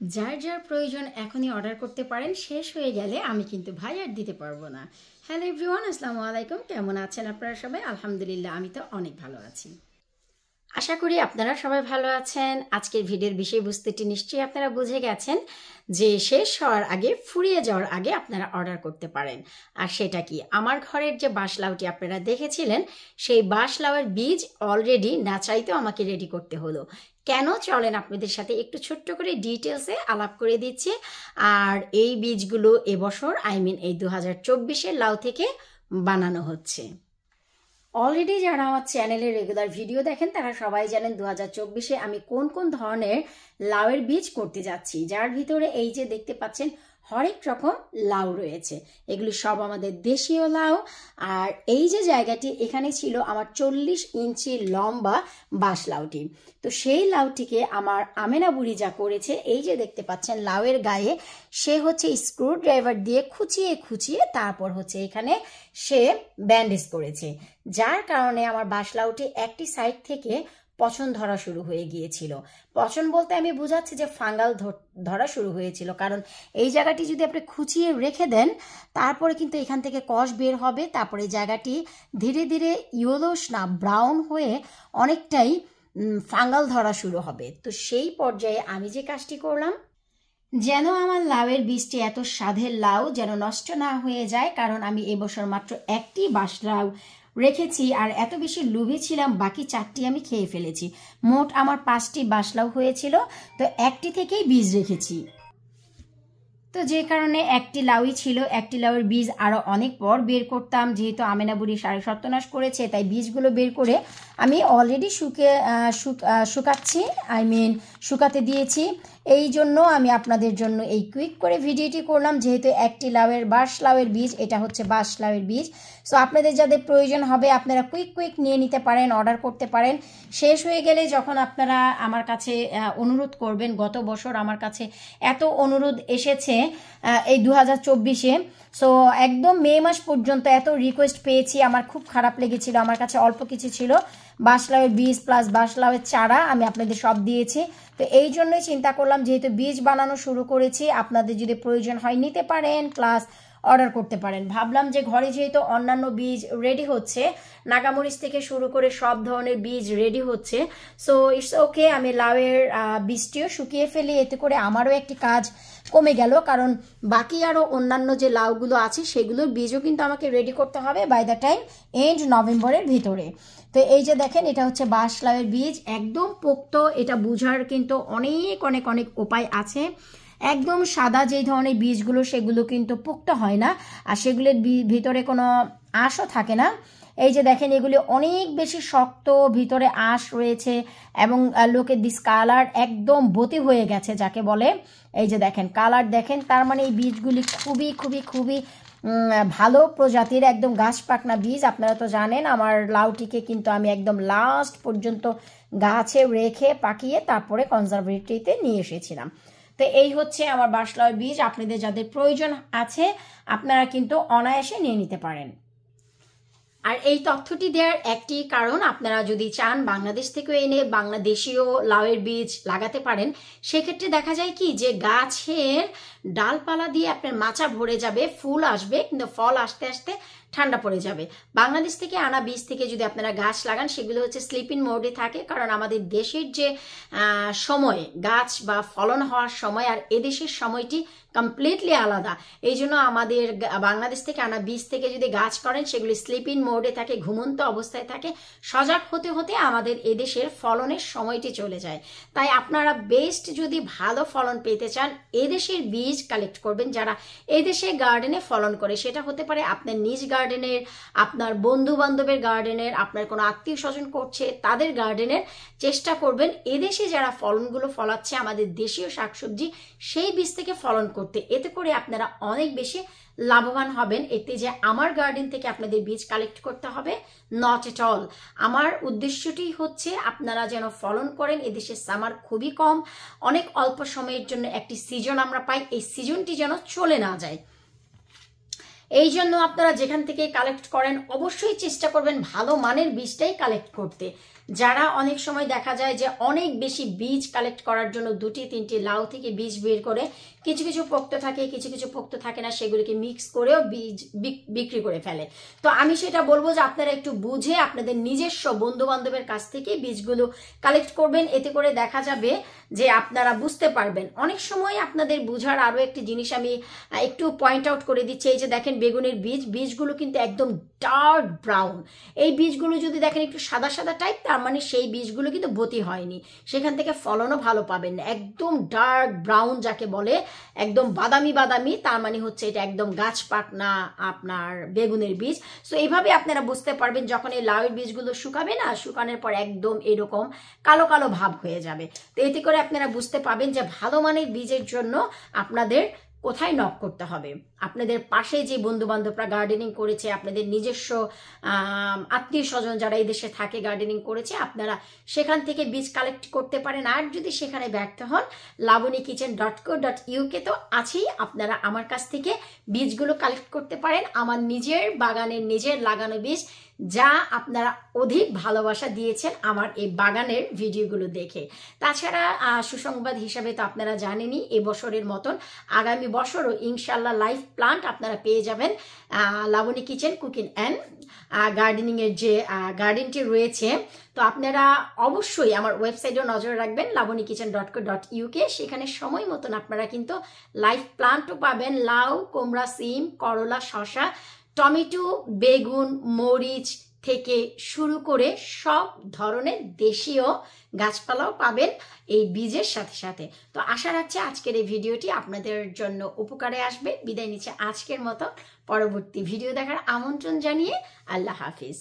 যার যার প্রয়োজন এখনই অর্ডার করতে পারেন, শেষ হয়ে গেলে আমি কিন্তু ভাই আর দিতে পারবো না। হ্যালো এভরিওয়ান, আসসালামু আলাইকুম। কেমন আছেন আপনারা সবাই? আলহামদুলিল্লাহ, আমি তো অনেক ভালো আছি। আশা করি আপনারা সবাই ভালো আছেন। আজকের ভিডিওর বিষয়বস্তুটি নিশ্চয়ই আপনারা বুঝে গেছেন যে শেষ হওয়ার আগে, ফুরিয়ে যাওয়ার আগে আপনারা অর্ডার করতে পারেন। আর সেটা কি, আমার ঘরের যে বাঁশলাউটি আপনারা দেখেছিলেন, সেই বাঁশলাউয়ের বীজ অলরেডি না চাইতেও আমাকে রেডি করতে হলো। কেন, চলেন আপনাদের সাথে একটু ছোট্ট করে ডিটেলসে আলাপ করে দিচ্ছি। আর এই বীজগুলো এবছর এই 2024-এর লাউ থেকে বানানো হচ্ছে। অলরেডি যারা আমার চ্যানেলে রেগুলার ভিডিও দেখেন তারা সবাই জানেন 2024-এ আমি কোন কোন ধরনের লাউয়ের বীজ করতে যাচ্ছি, যার ভিতরে এই যে দেখতে পাচ্ছেন হরেক রকম লাউ রয়েছে। এগুলি সব আমাদের দেশীয় লাউ। আর এই যে জায়গাটি, এখানে ছিল আমার 40 ইঞ্চি লম্বা বাঁশ লাউটি। তো সেই লাউটিকে আমার আমেনা বুড়ি যা করেছে, এই যে দেখতে পাচ্ছেন লাউয়ের গায়ে সে হচ্ছে স্ক্রু ড্রাইভার দিয়ে খুঁচিয়ে খুঁচিয়ে তারপর হচ্ছে এখানে সে ব্যান্ডেজ করেছে, যার কারণে আমার বাঁশ লাউটি একটি সাইড থেকে পচন ধরা শুরু হয়ে গিয়েছিল। পচন বলতে আমি বোঝাচ্ছি যে ফাঙ্গাল ধরা শুরু হয়েছিল, কারণ এই জায়গাটি যদি আপনি খুঁচিয়ে রেখে দেন তারপরে কিন্তু এখান থেকে কষ বের হবে, তারপরে জায়গাটি ধীরে ধীরে ইয়েলোশ না ব্রাউন হয়ে অনেকটাই ফাঙ্গাল ধরা শুরু হবে। তো সেই পর্যায়ে আমি যে কাজটি করলাম, যেন আমার লাউয়ের বীজটি এত স্বাদের লাউ যেন নষ্ট না হয়ে যায়, কারণ আমি এবছর মাত্র একটি বাঁশ লাউ রেখেছি আর এত বেশি লোভী ছিলাম, বাকি 4টি আমি খেয়ে ফেলেছি। মোট আমার 5টি বাঁশ লাউ হয়েছিল, তো একটি থেকেই বীজ রেখেছি। তো যে কারণে একটি লাউই ছিল, একটি লাউয়ের বীজ আরও অনেক পর বের করতাম, যেহেতু আমেনা বুড়ি সাড়ে সর্বনাশ করেছে, তাই বীজগুলো বের করে আমি অলরেডি শুকাচ্ছি, শুকাতে দিয়েছি। এই জন্য আমি আপনাদের জন্য এই কুইক করে ভিডিওটি করলাম, যেহেতু একটি বাঁশ লাউয়ের বীজ, এটা হচ্ছে বাঁশ লাউয়ের বীজ। সো আপনাদের যাদের প্রয়োজন হবে আপনারা কুইক নিয়ে নিতে পারেন, অর্ডার করতে পারেন। শেষ হয়ে গেলে যখন আপনারা আমার কাছে অনুরোধ করবেন, গত বছর আমার কাছে এত অনুরোধ এসেছে এই 2024-এ, সো একদম মে মাস পর্যন্ত এত রিকোয়েস্ট পেয়েছি, আমার খুব খারাপ লেগেছিল। আমার কাছে অল্প কিছু ছিল, বাঁশ লাউয়ের বীজ প্লাস বাঁশ লাউয়ের চারা আমি আপনাদের সব দিয়েছি। তো এই জন্যই চিন্তা করলাম, যেহেতু বীজ বানানো শুরু করেছি, আপনাদের যদি প্রয়োজন হয় নিতে পারেন, প্লাস অর্ডার করতে পারেন। ভাবলাম যে ঘরে যেহেতু অন্যান্য বীজ রেডি হচ্ছে, নাগামরিচ থেকে শুরু করে সব ধরনের বীজ রেডি হচ্ছে, সো ইটস ওকে, আমি লাউয়ের বীজটিও শুকিয়ে ফেলি, এতে করে আমারও একটি কাজ কমে গেল। কারণ বাকি আরও অন্যান্য যে লাউগুলো আছে সেগুলোর বীজও কিন্তু আমাকে রেডি করতে হবে বাই দ্য টাইম এন্ড নভেম্বরের ভিতরে। তো এই যে দেখেন, এটা হচ্ছে বাঁশ লাউয়ের বীজ, একদম পোক্ত। এটা বোঝার কিন্তু অনেক অনেক অনেক উপায় আছে। একদম সাদা যেই ধরনের বীজগুলো সেগুলো কিন্তু পোক্ত হয় না, আর সেগুলোর ভিতরে কোনো আঁশও থাকে না। এই যে দেখেন, এগুলি অনেক বেশি শক্ত, ভিতরে আঁশ রয়েছে এবং লোকের দিস কালার একদম বতি হয়ে গেছে যাকে বলে। এই যে দেখেন কালার দেখেন, তার মানে এই বীজগুলি খুবই খুবই খুবই ভালো প্রজাতির, একদম গাছ পাকনা বীজ। আপনারা তো জানেন আমার লাউটিকে কিন্তু আমি একদম লাস্ট পর্যন্ত গাছে রেখে পাকিয়ে তারপরে কনজারভেটরিতে নিয়ে এসেছিলাম। তো এই হচ্ছে আমার বাঁশ লাউয়ের বীজ। আপনাদের যাদের প্রয়োজন আছে আপনারা কিন্তু অনায়াসে নিয়ে নিতে পারেন। আর এই তথ্যটি দেওয়ার একটি কারণ, আপনারা যদি চান বাংলাদেশ থেকে এনে বাংলাদেশীয় লাউয়ের বীজ লাগাতে পারেন, সেক্ষেত্রে দেখা যায় কি যে গাছের ডালপালা দিয়ে আপনার মাচা ভরে যাবে, ফুল আসবে, কিন্তু ফল আস্তে আস্তে ঠান্ডা পড়ে যাবে। বাংলাদেশ থেকে আনা বীজ থেকে যদি আপনারা গাছ লাগান, সেগুলো হচ্ছে স্লিপিং মোডে থাকে, কারণ আমাদের দেশের যে সময় গাছ বা ফলন হওয়ার সময় আর এদেশের সময়টি কমপ্লিটলি আলাদা। এই জন্য আমাদের বাংলাদেশ থেকে আনা বীজ থেকে যদি গাছ করেন, সেগুলি স্লিপিং মোডে থাকে, ঘুমন্ত অবস্থায় থাকে। সজাগ হতে হতে আমাদের এদেশের ফলনের সময়টি চলে যায়। তাই আপনারা বেস্ট যদি ভালো ফলন পেতে চান, এদেশের বীজ কালেক্ট করবেন, যারা এদেশে গার্ডেনে ফলন করে। সেটা হতে পারে আপনার নিজ গার্ডেনের, আপনার বন্ধু বান্ধবের গার্ডেনের, আপনার কোনো আত্মীয় স্বজন করছে তাদের গার্ডেনের। চেষ্টা করবেন এদেশে যারা ফলনগুলো ফলাচ্ছে আমাদের দেশীয় শাকসবজি, সেই বীজ থেকে ফলন করতে। এতে করে আপনারা অনেক বেশি লাভবান হবেন। এতে যে আমার গার্ডেন থেকে আপনাদের বীজ কালেক্ট করতে হবে, নট এট অল। আমার উদ্দেশ্যটি হচ্ছে আপনারা যেন ফলন করেন। এদেশে সামার খুবই কম, অনেক অল্প সময়ের জন্য একটি সিজন আমরা পাই, এই সিজনটি যেন চলে না যায়। এই জন্য আপনারা যেখান থেকে কালেক্ট করেন অবশ্যই চেষ্টা করবেন ভালো মানের বীজটাই কালেক্ট করতে। যারা অনেক সময় দেখা যায় যে অনেক বেশি বীজ কালেক্ট করার জন্য 2-3টি লাউ থেকে বীজ বের করে কিছু কিছু পোক্ত থাকে, কিছু কিছু পোক্ত থাকে না, সেগুলিকে মিক্স করেও বীজ বিক্রি করে ফেলে। তো আমি সেটা বলবো যে আপনারা একটু বুঝে আপনাদের নিজস্ব বন্ধু বান্ধবের কাছ থেকে বীজগুলো কালেক্ট করবেন। এতে করে দেখা যাবে যে আপনারা বুঝতে পারবেন। অনেক সময় আপনাদের বুঝার আরও একটি জিনিস আমি একটু পয়েন্ট আউট করে দিচ্ছি। এই যে দেখেন বেগুনের বীজগুলো কিন্তু একদম ডার্ক ব্রাউন। এই বীজগুলো যদি দেখেন একটু সাদা সাদা টাইপ, তার মানে সেই বীজগুলো কিন্তু বতি হয়নি, সেখান থেকে ফলনও ভালো পাবেন না। একদম ডার্ক ব্রাউন যাকে বলে, একদম বাদামি বাদামি, তার মানে হচ্ছে এটা একদম গাছ পাকনা আপনার বেগুনের বীজ। সো এইভাবে আপনারা বুঝতে পারবেন যখন এই লাউয়ের বীজগুলো শুকাবে না, শুকানোর পর একদম এরকম কালো কালো ভাব হয়ে যাবে। তো এতে করে আপনারা বুঝতে পাবেন যে ভালো মানের বীজের জন্য আপনাদের কোথায় নক করতে হবে। আপনাদের পাশে যে বন্ধু বান্ধবরা গার্ডেনিং করেছে, আপনাদের নিজস্ব আত্মীয় স্বজন যারা এই দেশে থাকে গার্ডেনিং করেছে, আপনারা সেখান থেকে বীজ কালেক্ট করতে পারেন। আর যদি সেখানে ব্যর্থ হন, labonykitchen.co.uk তো আছেই, আপনারা আমার কাছ থেকে বীজগুলো কালেক্ট করতে পারেন। আমার নিজের বাগানের নিজের লাগানো বীজ, যা আপনারা অধিক ভালোবাসা দিয়েছেন আমার এই বাগানের ভিডিওগুলো দেখে। তাছাড়া সুসংবাদ হিসাবে তো আপনারা জানেনই, এবছরের মতন আগামী বছরও ইনশাল্লাহ লাইভ প্লান্ট আপনারা পেয়ে যাবেন। লাবণী কিচেন কুকিং অ্যান্ড গার্ডেনিংয়ের যে গার্ডেনটি রয়েছে, তো আপনারা অবশ্যই আমার ওয়েবসাইটেও নজর রাখবেন, labonykitchen.co.uk। সেখানে সময় মতন আপনারা কিন্তু লাইভ প্লান্টও পাবেন। লাউ, কুমড়া, সিম, করলা, শসা, টমেটো, বেগুন, মরিচ থেকে শুরু করে সব ধরনের দেশীয় গাছপালাও পাবেন এই বীজের সাথে সাথে। তো আশা রাখছি আজকের এই ভিডিওটি আপনাদের জন্য উপকারে আসবে। বিদায় নিচ্ছে আজকের মতো, পরবর্তী ভিডিও দেখার আমন্ত্রণ জানিয়ে আল্লাহ হাফিজ।